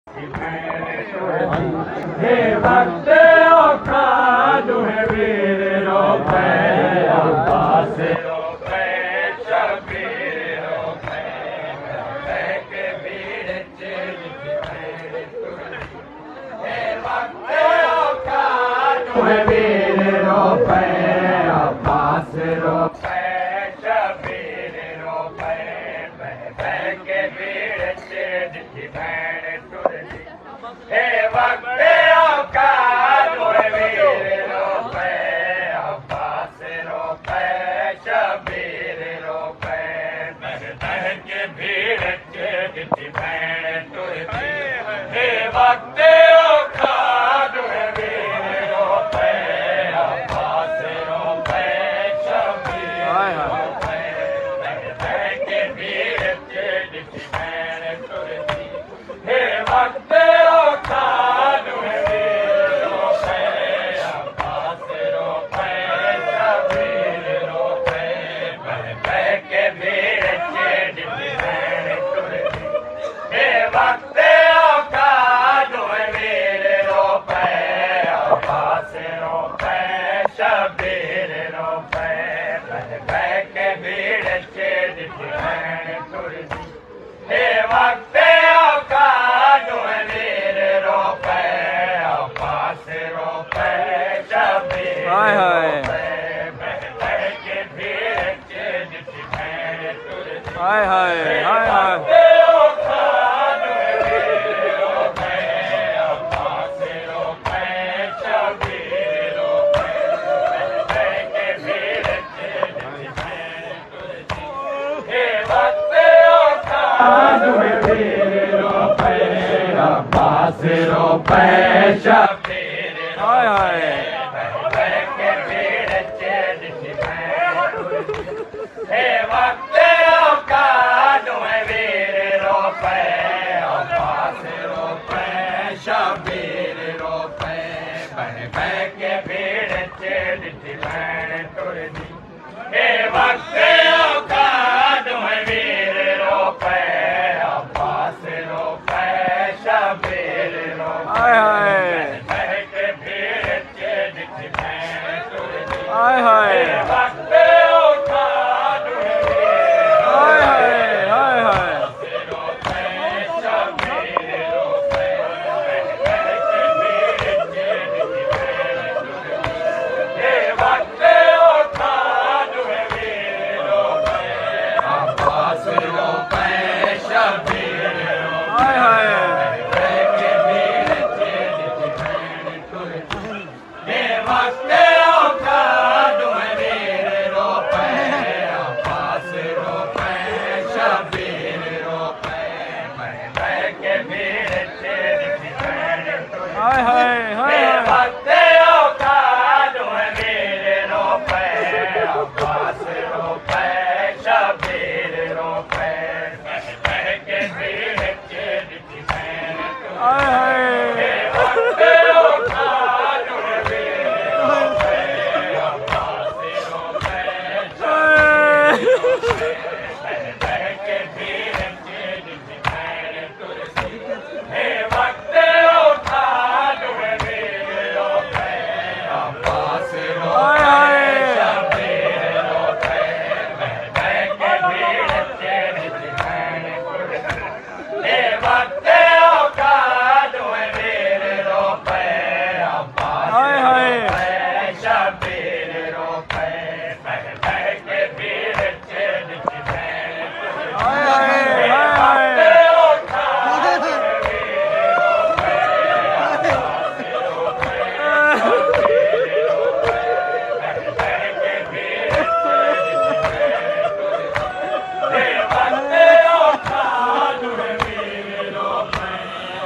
हे भक्त खानु है वीर रोपे अब्बास रोपे शबीर रोपे के वीर चेज हे भक्त खानु है वीर रोपे अब्बास रोपे शबीर रोपे के वीर चेज हे भक्त खानु है वीर रोपे अब्बास रोपे शबीर रोपे के भीड़ चेती भैन तुरती हे भक्त खानु है वीर रोपे अब्बास रोपे शबीर रोपे के भीड़ चेती भैन तुरती हे भक्त खानु है वीर रोपे अब्बास रोपे शबीर रोपे के भीड़ चेती भैन तुरती हे भक्त खानु है वीर रोपे अब्बास रोपे शबीर रोपे के भीड़ चेती भैन तुरती हे भक्त खानु है वीर रोपे अब्बास रोपे शबीर रोपे के भीड़ चेती भैन तुरती हाय हाय हाय हाय खानु है वीर रोपे अब्बास रोपे शबीर रोपे के भीड़ चेती भैन तुरती हे भक्त खानु है वीर रोपे अब्बास रोपे शबीर हाय हाय के भीड़ चेती भैन तुरती हे भक्त खानु है वीर रोपे अब्बास रोपे शबीर रोपे के भीड़ चेती भैन तुरती हे भक्त खानु है वीर रोपे अब्बास रोपे शबीर रोपे हाय हाय के भीड़ चेती भैन तुरती हाय हाय हे भक्त खानु है वीर हाय हाय हाय हाय रोपे शबीर रोपे के भीड़ चेती भैन तुरती हे भक्त खानु है वीर रोपे अब्बास रोपे शबीर रोपे हाय हाय के भीड़ चेती भैन तुरती हे भक्त खानु है वीर रोपे अब्बास रोपे शबीर रोपे के भीड़ चेती भैन तुरती हाय हाय हाय हे हाय भक्त खानु है वीर रोपे अब्बास रोपे शबीर रोपे के भीड़ चेती भैन तुरती हाय हाय हे भक्त खानु है वीर रोपे अब्बास रोपे के भीड़ चेती भैन तुरती हे भक्त खानु है वीर रोपे अब्बास हाय हाय शबीर रोपे के भीड़ चेती भैन तुरती हे भक्त खानु है वीर रोपे अब्बास हाय हाय शबीर रोपे के भीड़ चेती भैन तुरती हाय हाय हाय हाय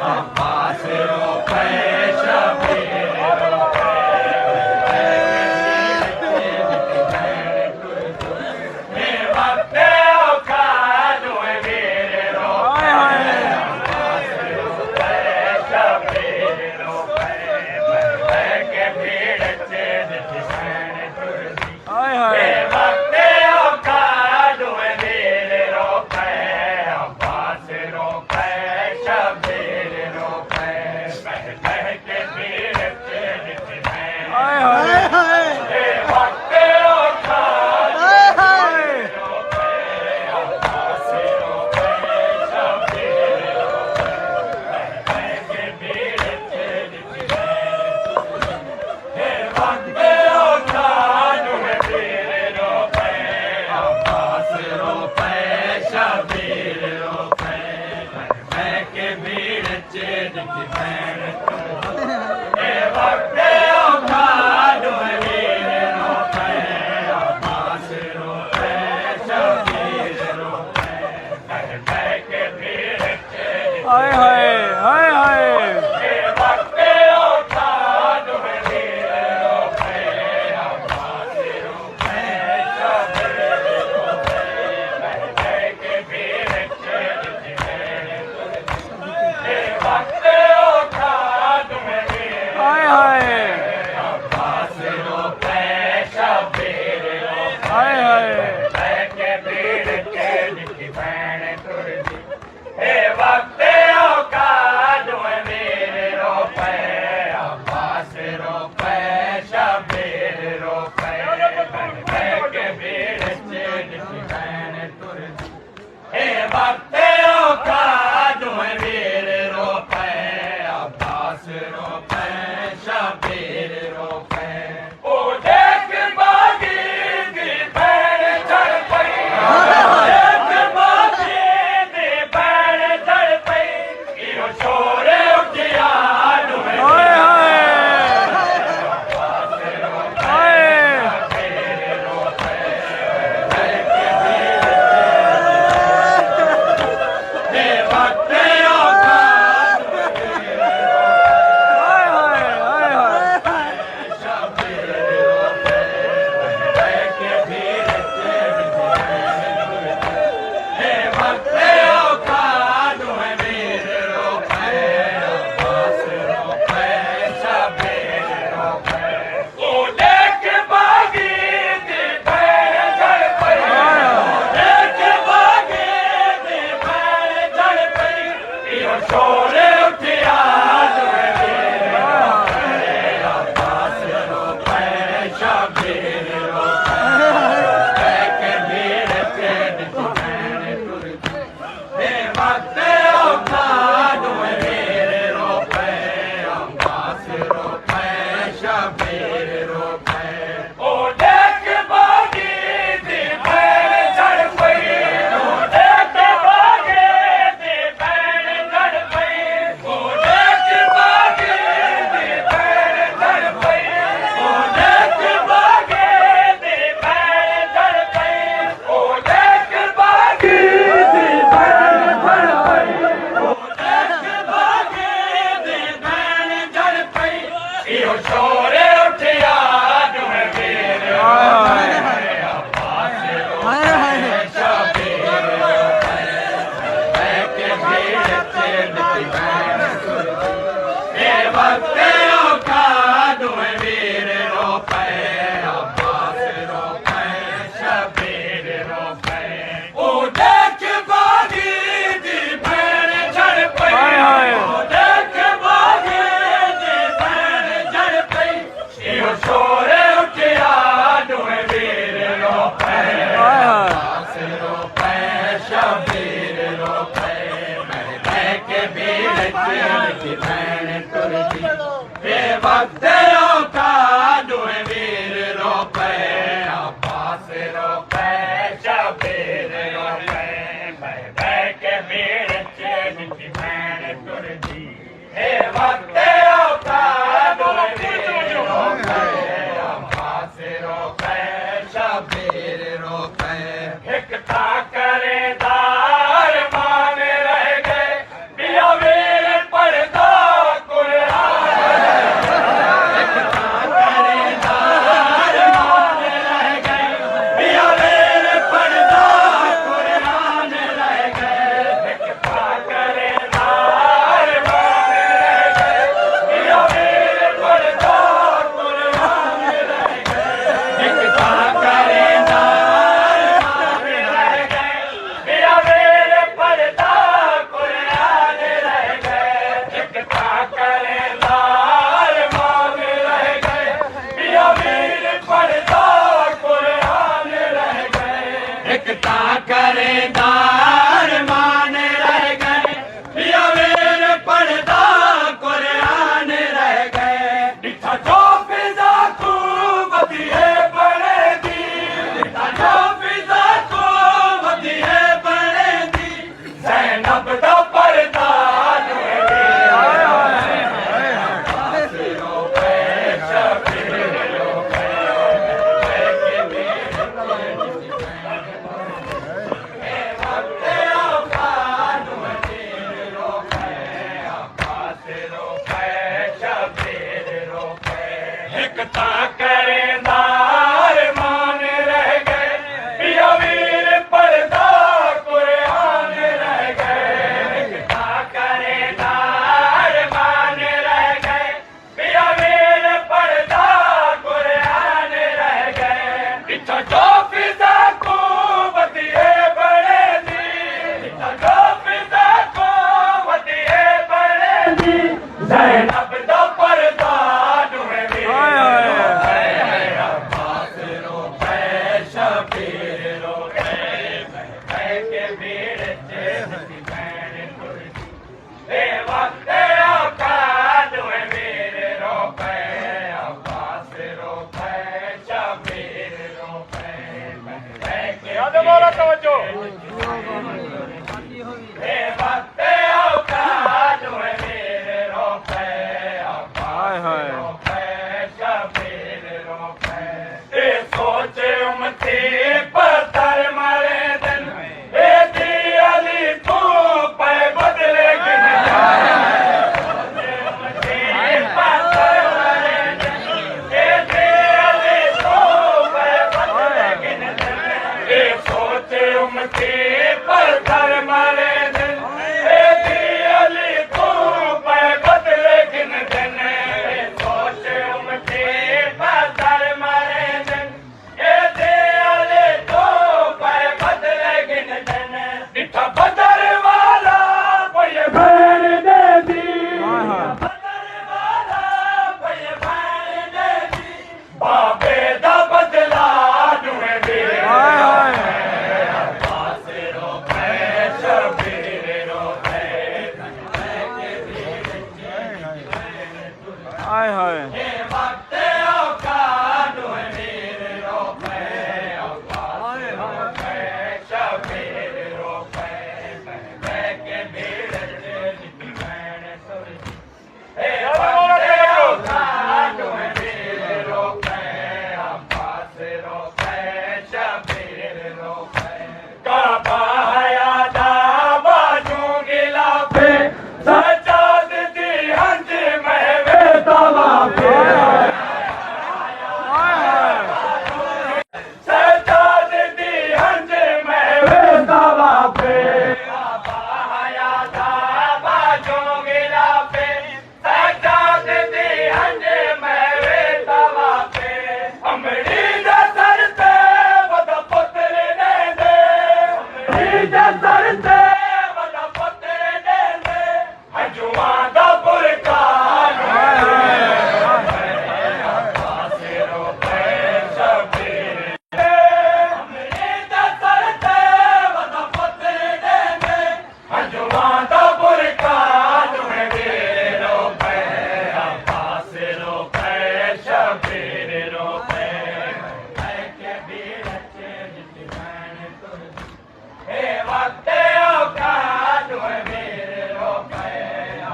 अब्बास रोपे शबीर रोपे हे भक्त खानु है वीर रोपे शबीर रोपे के भीड़ चेती भैन तुरती हाय हे हाय भक्त खानु है वीर रोपे अब्बास रोपे शबीर रोपे ਹਾਏ ਹਾਏ ਹਾਏ ਹਾਏ ਹਾਏ ਹਾਏ ਹਾਏ ਹਾਏ ता करेंदार मान रह गए पिया वीर पर्दा कुरान रह गए ता करेंदार मान रह गए पिया वीर पर्दा कुरान रह गए इच्छा जो फिजा को बतिए बड़े दी इच्छा जो फिजा को बतिए बड़े दी ज़ैनब दा पर्दा नुहे हाय हाय अब्बास रोपे शबीर रोपे के भीड़ चे भैन तुरसी ए वक्त आका नुहे वीर रोपे अब्बास रोपे शबीर रोपे याद बोला तवज्जो ए वक्त आका नुहे वीर रोपे हाय हाय सोच उमती पत्थर मरे दिन ए दी अली तू पे बदले गिन सोच उमती पत्थर मरे दिन ए दी अली तू पे बदले गिन ए सोच उमती पत्थर मरे दिन ए दी अली तू पे बदले गिन दिन सोच उमती पत्थर मरे दिन ए दी अली तू पे बदले गिन दिन डिठा बदर वाला कोई भैन दे दी बदर वाला कोई भैन दे दी बाबे दा बदला नुहे दी हाय हाय अब्बास रोपे शबीर रोपे हाय हाय ए वक्त औका नुहे वीर रोपे अब्बास रोपे शबीर रोपे के भीड़ चे भैन तुरसी ए वक्त औका नुहे वीर रोपे अब्बास रोपे शबीर रोपे काबा हयादा बाजू गिलाफे सजाद दी हंज महवे तवा पे सजाद दी हंज महवे तवा पे काबा हयादा बाजू गिलाफे सजाद दी हंज महवे तवा पे अमरी दा सर ते वदा पुत्र ने दे अमरी दा सर ते वदा पुत्र ने दे हजुआ दा बुरकान अब्बास रोपे शबीर अमरी दा सर ते वदा पुत्र ने दे हजुआ दा बुरकान वीर रोपे अब्बास रोपे शबीर रोपे के भीड़ चे भैन तुरसी ए वक्त औका नुहे वीर रोपे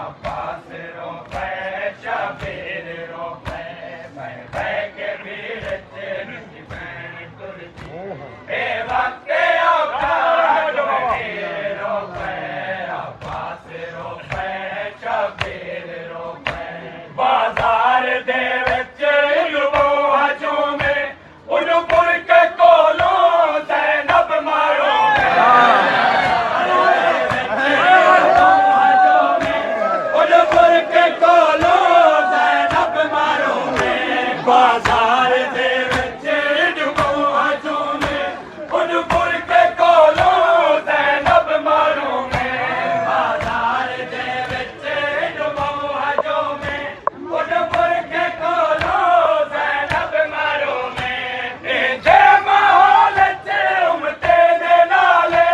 अब्बास रोपे शबीर रोपे के भीड़ चे भैन तुरसी ए वक्त औका नुहे वीर रोपे अब्बास रोपे शबीर रोपे बाजार दे विच लुबो हजूमे उनपुर के कोलों ज़ैनब मारो उनपुर के कोलों ज़ैनब मारो बाजार दे विच लुबो हजूमे उनपुर के कोलों ज़ैनब मारो बाजार दे विच लुबो हजूमे उनपुर के कोलों ज़ैनब मारो जे माहौल चे उमते दे नाले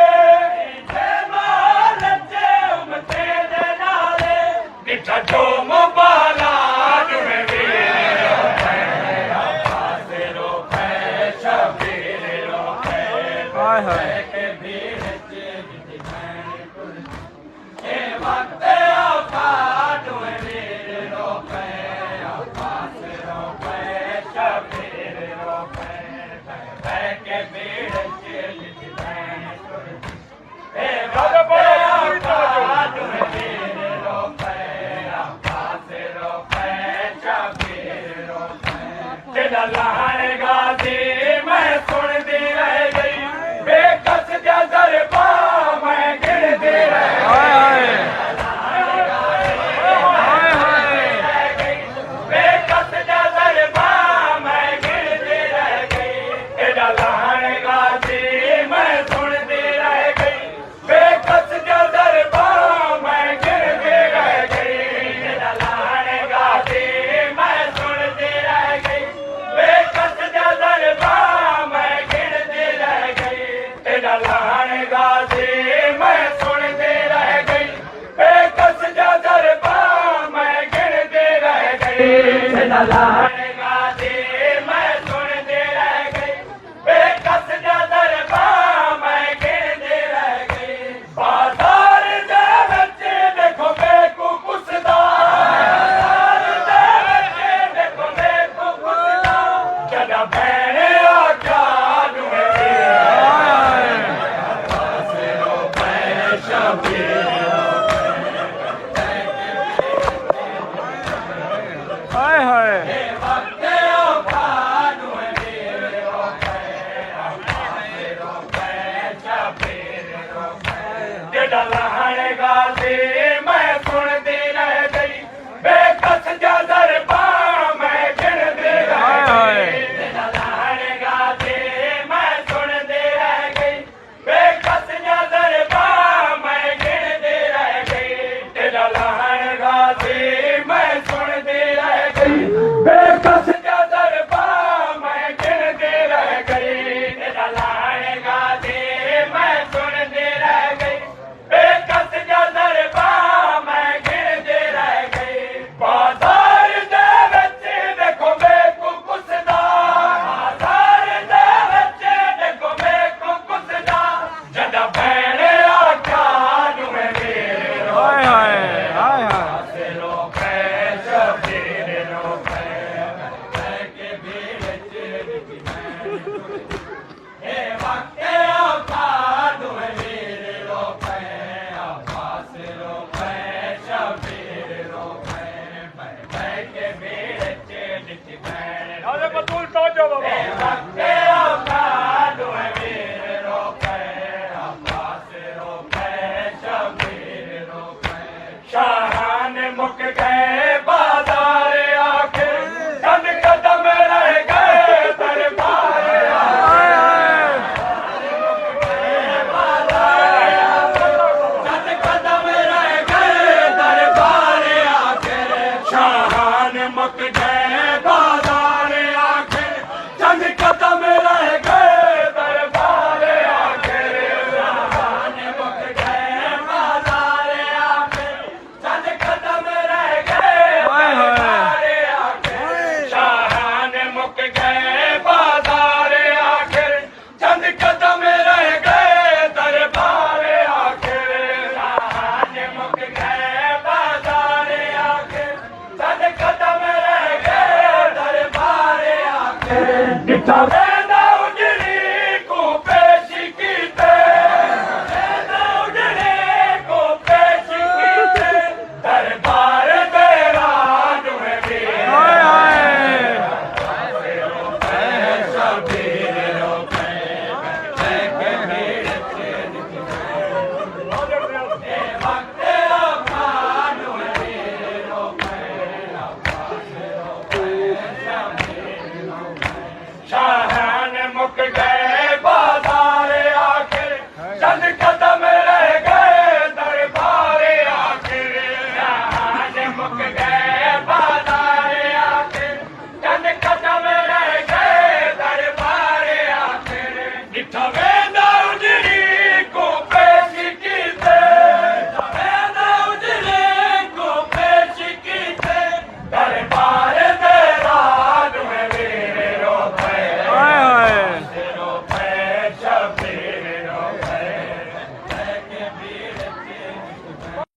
जे माहौल चे उमते दे नाले डिठा जो मुबाला नुहे वीर रोपे अब्बास रोपे शबीर रोपे हाय हाय के भीड़ चे भैन तुरसी ए वक्त औका नुहे वीर रोपे अब्बास रोपे शबीर रोपे के भीड़ चे भैन तुरसी ए वक्त औका नुहे वीर रोपे तेरा लहन गाती मैं सुनती रह गई बेकस जा दरबा मैं गिनती रह हाय गई बेकस जा दरबा मैं गिनती रह गई तेरा लहन गाती मैं सुनती रह गई बेकस जा दरबा मैं गिनती रह गई तेरा लहन गाती मैं सुनती रह गई बेकस जा दरबा मैं गिनती रह गई तेरा लहन गाती मैं सुनती रह गई बेकस जा दरबा मैं गिनती रह गई तेरा लहन गाती मैं सुनती रह गई बेकस जा दरबा मैं गिनती रह गई बाजार दे विच देखो बेवकूफ दा बाजार दे विच देखो बेवकूफ दा जदा भैण आख्या दुए हाय हाय जेड़ा लहन गाती मैं सुनती रह गई बेकस जा दरबा मैं गिनती रह गई जेड़ा लहन गाती मैं सुनती रह गई बेकस जा दरबा मैं गिनती रह गई जेड़ा लहन गाती मैं सुनती रह गई बेकस जा दरबा मैं गिनती रह गई तेरा लहन गाती मैं सुनती रह गई बेकस जा दरबा मैं गिनती रह गई बाजार दे विच देखो बेवकूफ दा बाजार दे विच देखो बेवकूफ दा जदा भैण आख्या दुए मेरे हाय हाय हाय हाय रोके शबीर रोके के भीड़ ए वक्ते औखा दुए मेरे रोके आपास रोके शबीर रोके के भीड़ डिच भैण राजा बतूल तवज्जो बाबा वक्ते औखा दुए मेरे रोके आपास रोके शबीर रोके शाहान मुक गए बाजार आखिर चंद कदम रह गए दरबार चंद कदम रह गए दरबार आखिर शाहान मुक गए